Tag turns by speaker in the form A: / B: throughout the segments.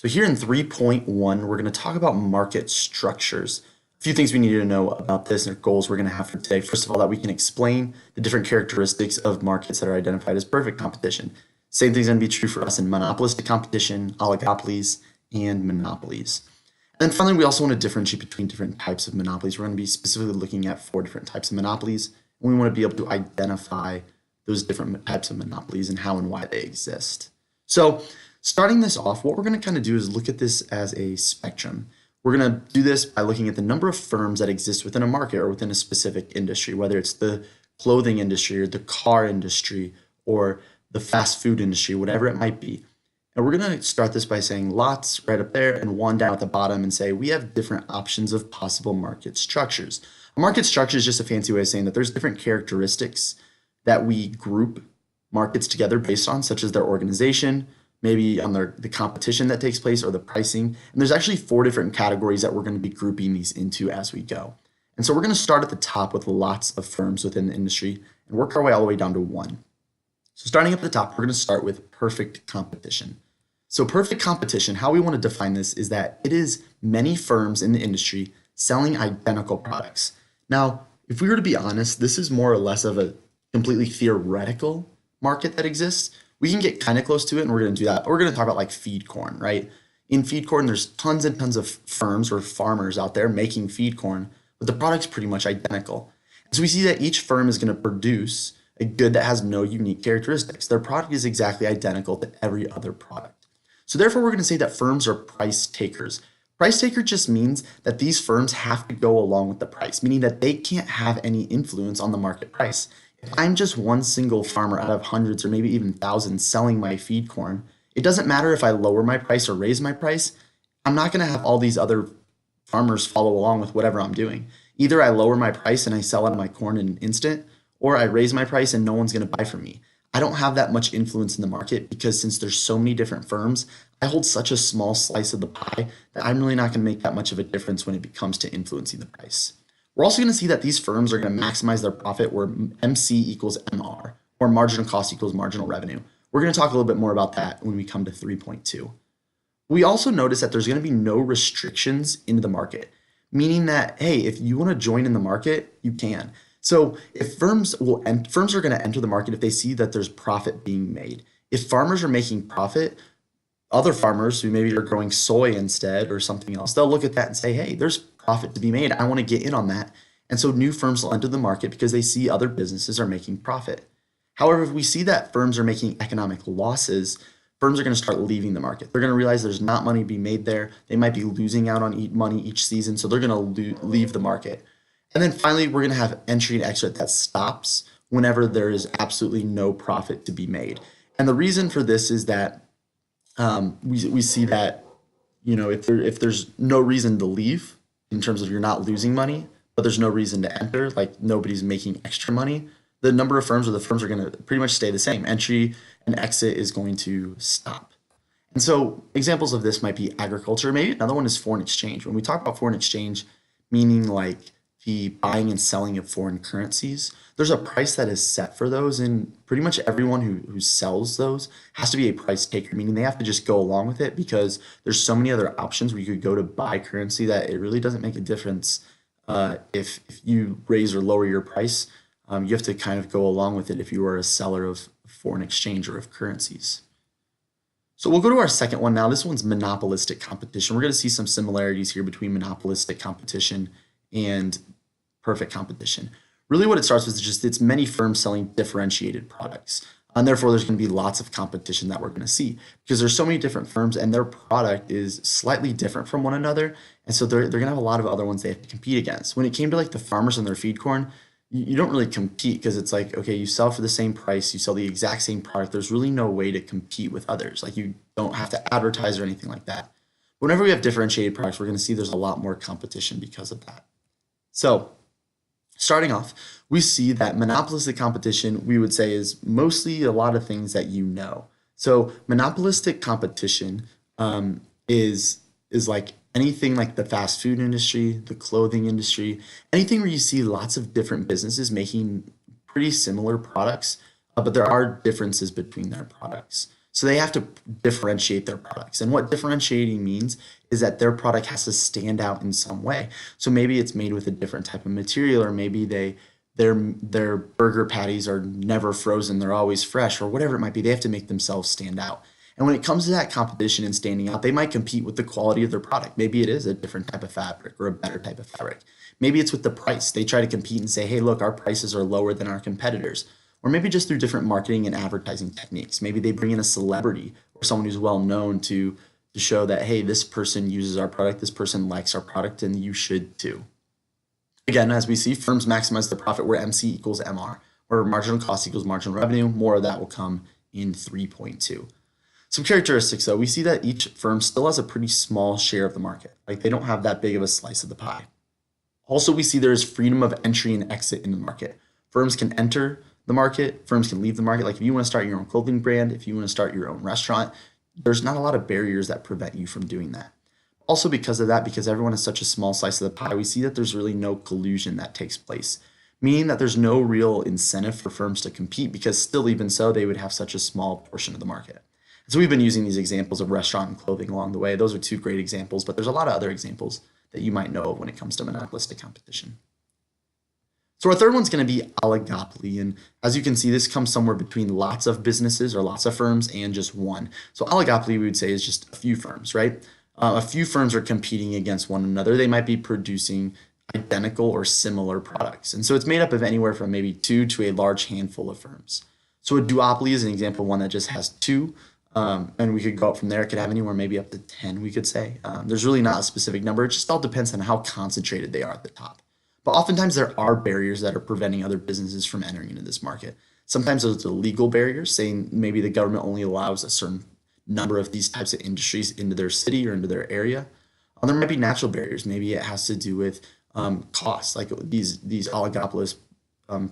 A: So here in 3.1, we're going to talk about market structures. A few things we need to know about this and goals we're going to have for today. First of all, that we can explain the different characteristics of markets that are identified as perfect competition. Same thing's going to be true for us in monopolistic competition, oligopolies, and monopolies. And then finally, we also want to differentiate between different types of monopolies. We're going to be specifically looking at 4 different types of monopolies, and we want to be able to identify those different types of monopolies and how and why they exist. So starting this off, what we're going to kind of do is look at this as a spectrum. We're going to do this by looking at the number of firms that exist within a market or within a specific industry, whether it's the clothing industry or the car industry or the fast food industry, whatever it might be. And we're going to start this by saying lots right up there and 1 down at the bottom and say we have different options of possible market structures. A market structure is just a fancy way of saying that there's different characteristics that we group markets together based on, such as their organization, maybe on the competition that takes place or the pricing. And there's actually 4 different categories that we're going to be grouping these into as we go. And so we're going to start at the top with lots of firms within the industry and work our way all the way down to 1. So starting at the top, we're going to start with perfect competition. So perfect competition, how we want to define this is that it is many firms in the industry selling identical products. Now, if we were to be honest, this is more or less of a completely theoretical market that exists. We can get kind of close to it, and we're going to do that. We're going to talk about like feed corn, right? In feed corn, there's tons and tons of firms or farmers out there making feed corn, but the product's pretty much identical. And so we see that each firm is going to produce a good that has no unique characteristics. Their product is exactly identical to every other product. So therefore, we're going to say that firms are price takers. Price taker just means that these firms have to go along with the price, meaning that they can't have any influence on the market price. If I'm just one single farmer out of hundreds or maybe even thousands selling my feed corn, it doesn't matter if I lower my price or raise my price. I'm not going to have all these other farmers follow along with whatever I'm doing. Either I lower my price and I sell out my corn in an instant, or I raise my price and no one's going to buy from me. I don't have that much influence in the market because since there's so many different firms, I hold such a small slice of the pie that I'm really not going to make that much of a difference when it comes to influencing the price. We're also going to see that these firms are going to maximize their profit where MC equals MR, or marginal cost equals marginal revenue. We're going to talk a little bit more about that when we come to 3.2. We also notice that there's going to be no restrictions into the market, meaning that, hey, if you want to join in the market, you can. So if firms are going to enter the market if they see that there's profit being made. If farmers are making profit, other farmers who maybe are growing soy instead or something else, they'll look at that and say, hey, there's profit to be made. I want to get in on that. And so new firms will enter the market because they see other businesses are making profit. However, if we see that firms are making economic losses, firms are going to start leaving the market. They're going to realize there's not money to be made there. They might be losing out on money each season, so they're going to leave the market. And then finally, we're going to have entry and exit that stops whenever there is absolutely no profit to be made. And the reason for this is that we see that, if there's no reason to leave in terms of you're not losing money, but there's no reason to enter, like nobody's making extra money, the number of firms or the firms are going to pretty much stay the same. Entry and exit is going to stop. And so examples of this might be agriculture. Maybe another one is foreign exchange. When we talk about foreign exchange, meaning like the buying and selling of foreign currencies, there's a price that is set for those, and pretty much everyone who sells those has to be a price taker, meaning they have to just go along with it because there's so many other options where you could go to buy currency that it really doesn't make a difference if you raise or lower your price. You have to kind of go along with it if you are a seller of foreign exchange or of currencies. So we'll go to our second one now. This one's monopolistic competition. We're going to see some similarities here between monopolistic competition and perfect competition. Really what it starts with is just it's many firms selling differentiated products. And therefore, there's going to be lots of competition that we're going to see because there's so many different firms and their product is slightly different from one another. And so they're going to have a lot of other ones they have to compete against. When it came to like the farmers and their feed corn, you don't really compete because it's like, okay, you sell for the same price, you sell the exact same product. There's really no way to compete with others. Like you don't have to advertise or anything like that. Whenever we have differentiated products, we're going to see there's a lot more competition because of that. So starting off, we see that monopolistic competition, we would say, is mostly a lot of things that you know. So monopolistic competition is like anything like the fast food industry, the clothing industry, anything where you see lots of different businesses making pretty similar products, but there are differences between their products. So they have to differentiate their products. And what differentiating means is that their product has to stand out in some way. So maybe it's made with a different type of material, or maybe their burger patties are never frozen, they're always fresh, or whatever it might be. They have to make themselves stand out. And when it comes to that competition and standing out, they might compete with the quality of their product. Maybe it is a different type of fabric or a better type of fabric. Maybe it's with the price. They try to compete and say, hey, look, our prices are lower than our competitors. Or maybe just through different marketing and advertising techniques. Maybe they bring in a celebrity or someone who's well known to show that, hey, this person uses our product, this person likes our product, and you should too. Again, as we see, firms maximize the profit where MC equals MR, where marginal cost equals marginal revenue. More of that will come in 3.2. Some characteristics, though, we see that each firm still has a pretty small share of the market. Like, they don't have that big of a slice of the pie. Also, we see there is freedom of entry and exit in the market. Firms can enter the market, firms can leave the market. Like, if you want to start your own clothing brand, if you want to start your own restaurant, there's not a lot of barriers that prevent you from doing that. Also, because of that, because everyone has such a small slice of the pie, we see that there's really no collusion that takes place, meaning that there's no real incentive for firms to compete, because still, even so, they would have such a small portion of the market. So we've been using these examples of restaurant and clothing along the way. Those are two great examples, but there's a lot of other examples that you might know of when it comes to monopolistic competition. So our third one's going to be oligopoly. And as you can see, this comes somewhere between lots of businesses or lots of firms and just one. So oligopoly, we would say, is just a few firms, right? A few firms are competing against one another. They might be producing identical or similar products. And so it's made up of anywhere from maybe 2 to a large handful of firms. So a duopoly is an example of one that just has 2. And we could go up from there. It could have anywhere maybe up to 10, we could say. There's really not a specific number. It just all depends on how concentrated they are at the top. But oftentimes there are barriers that are preventing other businesses from entering into this market. Sometimes those are legal barriers, saying maybe the government only allows a certain number of these types of industries into their city or into their area. There might be natural barriers. Maybe it has to do with costs. Like these oligopolist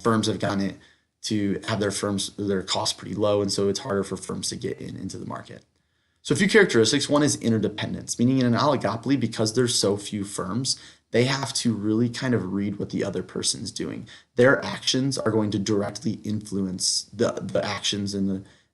A: firms have gotten it to have their costs pretty low, and so it's harder for firms to get into the market. So a few characteristics. One is interdependence, meaning in an oligopoly, because there's so few firms, they have to really kind of read what the other person's doing. Their actions are going to directly influence the actions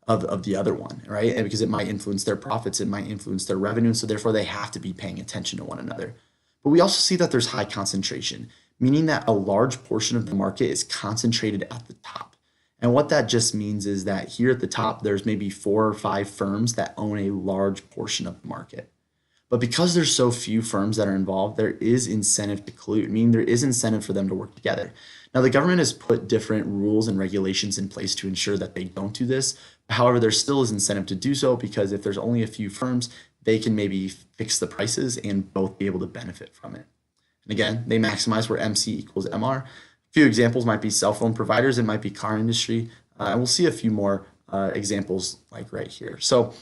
A: of the other one, right? And because it might influence their profits, it might influence their revenue, so therefore they have to be paying attention to one another. But we also see that there's high concentration, meaning that a large portion of the market is concentrated at the top. And what that just means is that here at the top, there's maybe 4 or 5 firms that own a large portion of the market. But because there's so few firms that are involved, there is incentive to collude, meaning there is incentive for them to work together. Now, the government has put different rules and regulations in place to ensure that they don't do this. However, there still is incentive to do so, because if there's only a few firms, they can maybe fix the prices and both be able to benefit from it. And again, they maximize where MC equals MR. Few examples might be cell phone providers, it might be car industry, and we'll see a few more examples like right here. So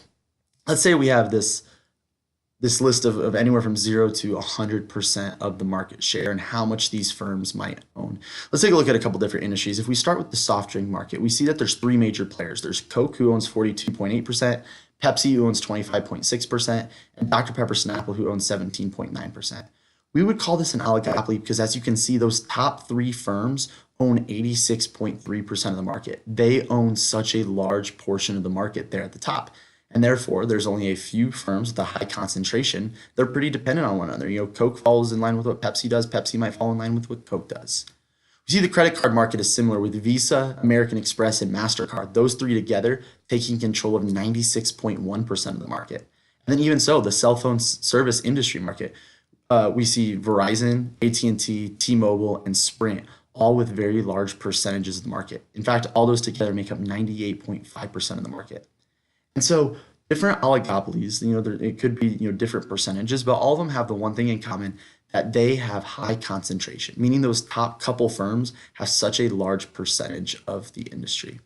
A: let's say we have this list of anywhere from 0 to 100% of the market share and how much these firms might own. Let's take a look at a couple different industries. If we start with the soft drink market, we see that there's 3 major players. There's Coke, who owns 42.8%, Pepsi, who owns 25.6%, and Dr. Pepper Snapple, who owns 17.9%. We would call this an oligopoly because, as you can see, those top 3 firms own 86.3% of the market. They own such a large portion of the market there at the top. And therefore, there's only a few firms with a high concentration. They're pretty dependent on one another. You know, Coke falls in line with what Pepsi does. Pepsi might fall in line with what Coke does. We see the credit card market is similar, with Visa, American Express, and MasterCard. Those 3 together taking control of 96.1% of the market. And then even so, the cell phone service industry market, we see Verizon, AT&T, T-Mobile, and Sprint, all with very large percentages of the market. In fact, all those together make up 98.5% of the market. And so different oligopolies, it could be different percentages, but all of them have the one thing in common, that they have high concentration, meaning those top couple firms have such a large percentage of the industry.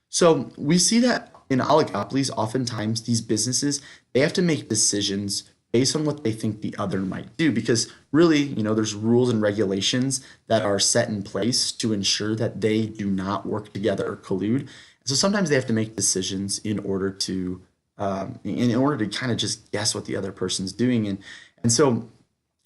A: So we see that in oligopolies, oftentimes these businesses, they have to make decisions based on what they think the other might do, because really, there's rules and regulations that are set in place to ensure that they do not work together or collude. So sometimes they have to make decisions in order to kind of just guess what the other person's doing. And so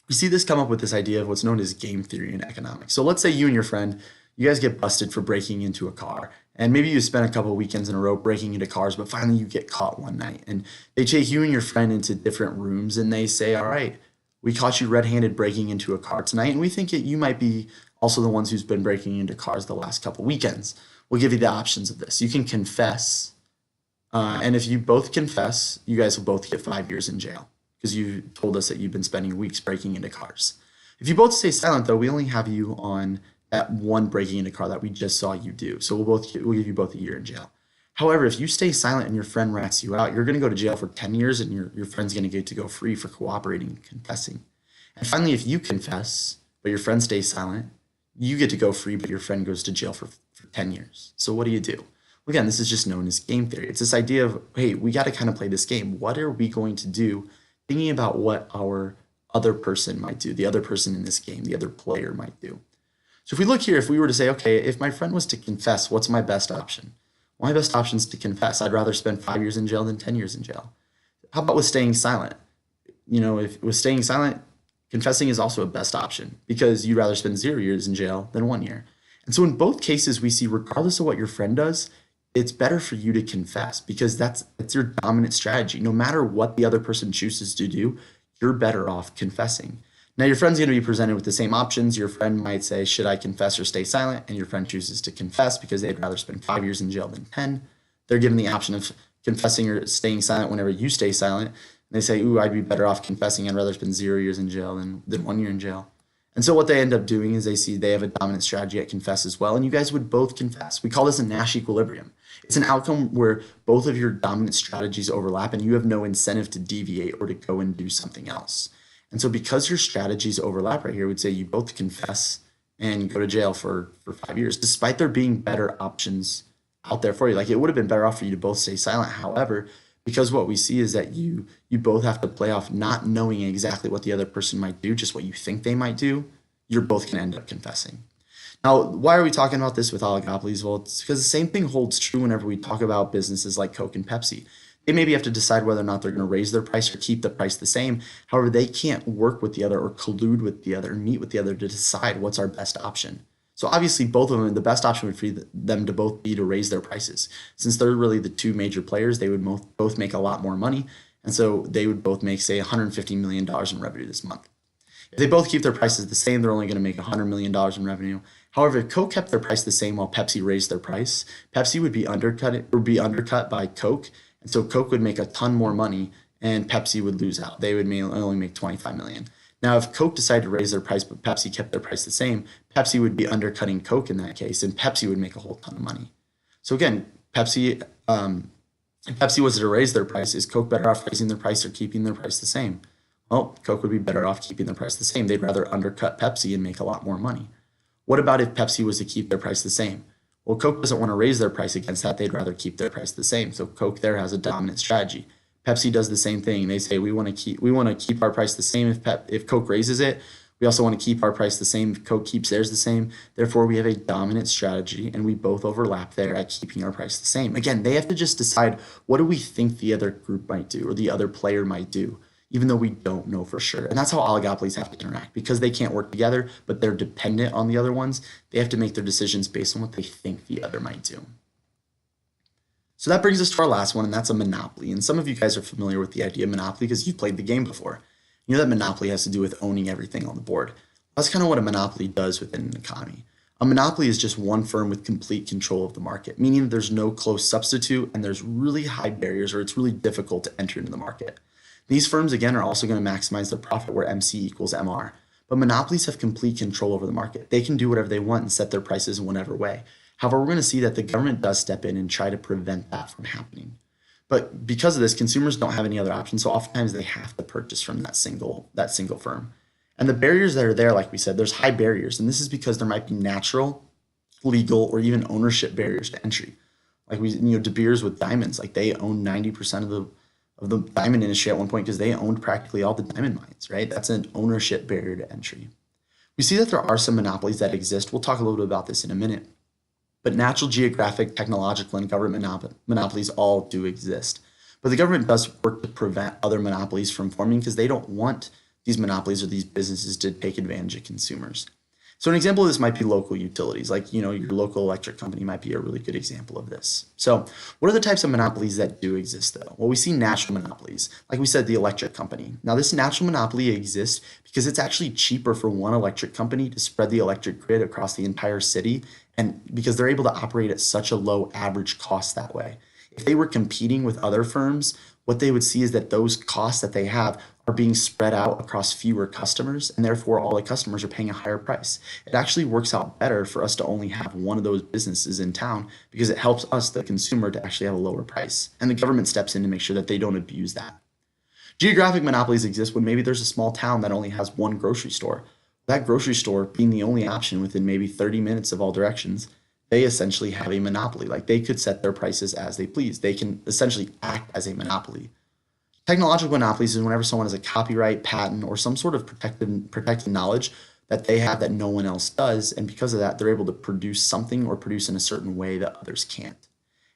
A: we see this come up with this idea of what's known as game theory in economics. So let's say you and your friend, You guys get busted for breaking into a car. And maybe you spent a couple of weekends in a row breaking into cars, but finally you get caught one night. And they take you and your friend into different rooms and they say, all right, we caught you red-handed breaking into a car tonight, and we think that you might be also the ones who's been breaking into cars the last couple weekends. We'll give you the options of this. You can confess, and if you both confess, you guys will both get 5 years in jail because you told us that you've been spending weeks breaking into cars. If you both stay silent, though, we only have you on that one breaking into car that we just saw you do. So we'll give you both a year in jail. However, if you stay silent and your friend rats you out, you're going to go to jail for 10 years and your friend's going to get to go free for cooperating and confessing. And finally, if you confess, but your friend stays silent, you get to go free, but your friend goes to jail for 10 years. So what do you do? Well, again, this is just known as game theory. It's this idea of, hey, we got to kind of play this game. What are we going to do? Thinking about what our other person might do, the other person in this game, the other player might do. So if we look here, if we were to say, okay, if my friend was to confess, what's my best option? My best option is to confess. I'd rather spend 5 years in jail than 10 years in jail. How about with staying silent? If with staying silent, confessing is also a best option because you'd rather spend 0 years in jail than 1 year. And so in both cases, we see regardless of what your friend does, it's better for you to confess because that's your dominant strategy. No matter what the other person chooses to do, you're better off confessing. Now, your friend's going to be presented with the same options. Your friend might say, should I confess or stay silent? And your friend chooses to confess because they'd rather spend 5 years in jail than 10. They're given the option of confessing or staying silent whenever you stay silent. And they say, ooh, I'd be better off confessing. I'd rather spend 0 years in jail than 1 year in jail. And so what they end up doing is they have a dominant strategy at confess as well. And you guys would both confess. We call this a Nash equilibrium. It's an outcome where both of your dominant strategies overlap and you have no incentive to deviate or to go and do something else. And so because your strategies overlap right here, we'd say you both confess and go to jail for 5 years, despite there being better options out there for you. Like it would have been better off for you to both stay silent. However, because what we see is that you both have to play off not knowing exactly what the other person might do, just what you think they might do, you're both going to end up confessing. Now, why are we talking about this with oligopolies? Well, it's because the same thing holds true whenever we talk about businesses like Coke and Pepsi. They maybe have to decide whether or not they're going to raise their price or keep the price the same. However, they can't work with the other or collude with the other and meet with the other to decide what's our best option. So obviously, both of them, the best option would for them to both be to raise their prices. Since they're really the two major players, they would both make a lot more money. And so they would both make, say, $150 million in revenue this month. If they both keep their prices the same, they're only going to make $100 million in revenue. However, if Coke kept their price the same while Pepsi raised their price, Pepsi would be undercut by Coke. And so Coke would make a ton more money and Pepsi would lose out. They would only make $25 million. Now, if Coke decided to raise their price, but Pepsi kept their price the same, Pepsi would be undercutting Coke in that case, and Pepsi would make a whole ton of money. So again, if Pepsi was to raise their price, is Coke better off raising their price or keeping their price the same? Well, Coke would be better off keeping their price the same. They'd rather undercut Pepsi and make a lot more money. What about if Pepsi was to keep their price the same? Well, Coke doesn't want to raise their price against that. They'd rather keep their price the same. So Coke there has a dominant strategy. Pepsi does the same thing. They say we want to keep our price the same if Coke raises it. We also want to keep our price the same if Coke keeps theirs the same. Therefore, we have a dominant strategy and we both overlap there at keeping our price the same. Again, they have to just decide what do we think the other group might do or the other player might do, even though we don't know for sure. And that's how oligopolies have to interact. Because they can't work together, but they're dependent on the other ones, they have to make their decisions based on what they think the other might do. So that brings us to our last one, and that's a monopoly. And some of you guys are familiar with the idea of monopoly because you've played the game before. You know that monopoly has to do with owning everything on the board. That's kind of what a monopoly does within an economy. A monopoly is just one firm with complete control of the market, meaning there's no close substitute and there's really high barriers or it's really difficult to enter into the market. These firms, again, are also going to maximize their profit where MC equals MR. But monopolies have complete control over the market. They can do whatever they want and set their prices in whatever way. However, we're going to see that the government does step in and try to prevent that from happening. But because of this, consumers don't have any other option, so oftentimes they have to purchase from that single firm. And the barriers that are there, like we said, there's high barriers, and this is because there might be natural, legal, or even ownership barriers to entry. Like De Beers with diamonds, like they own 90% of the diamond industry at one point because they owned practically all the diamond mines, right? That's an ownership barrier to entry. We see that there are some monopolies that exist. We'll talk a little bit about this in a minute. But natural, geographic, technological, and government monopolies all do exist. But the government does work to prevent other monopolies from forming because they don't want these monopolies or these businesses to take advantage of consumers. So an example of this might be local utilities, like your local electric company might be a really good example of this. So what are the types of monopolies that do exist though? Well, we see natural monopolies, like we said, the electric company. Now this natural monopoly exists because it's actually cheaper for one electric company to spread the electric grid across the entire city, and because they're able to operate at such a low average cost that way. If they were competing with other firms, what they would see is that those costs that they have are being spread out across fewer customers, and therefore all the customers are paying a higher price. It actually works out better for us to only have one of those businesses in town because it helps us, the consumer, to actually have a lower price. And the government steps in to make sure that they don't abuse that. Geographic monopolies exist when maybe there's a small town that only has one grocery store. That grocery store being the only option within maybe 30 minutes of all directions, they essentially have a monopoly. Like they could set their prices as they please. They can essentially act as a monopoly. Technological monopolies is whenever someone has a copyright, patent, or some sort of protected knowledge that they have that no one else does, and because of that, they're able to produce something or produce in a certain way that others can't.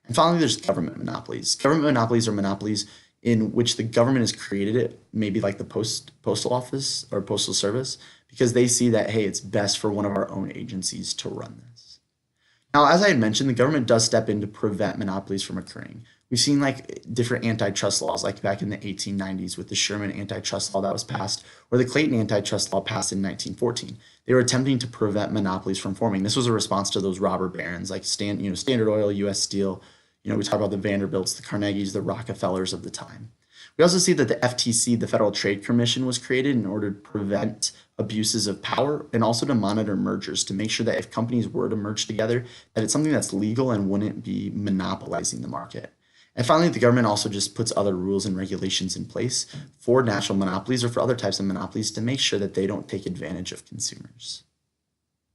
A: And finally, there's government monopolies. Government monopolies are monopolies in which the government has created it, maybe like the postal office or postal service, because they see that, hey, it's best for one of our own agencies to run this. Now, as I had mentioned, the government does step in to prevent monopolies from occurring. We've seen like different antitrust laws, like back in the 1890s with the Sherman antitrust law that was passed, or the Clayton antitrust law passed in 1914. They were attempting to prevent monopolies from forming. This was a response to those robber barons like Standard Oil, U.S. Steel. We talk about the Vanderbilts, the Carnegies, the Rockefellers of the time. We also see that the FTC, the Federal Trade Commission, was created in order to prevent abuses of power and also to monitor mergers to make sure that if companies were to merge together, that it's something that's legal and wouldn't be monopolizing the market. And finally, the government also just puts other rules and regulations in place for natural monopolies or for other types of monopolies to make sure that they don't take advantage of consumers.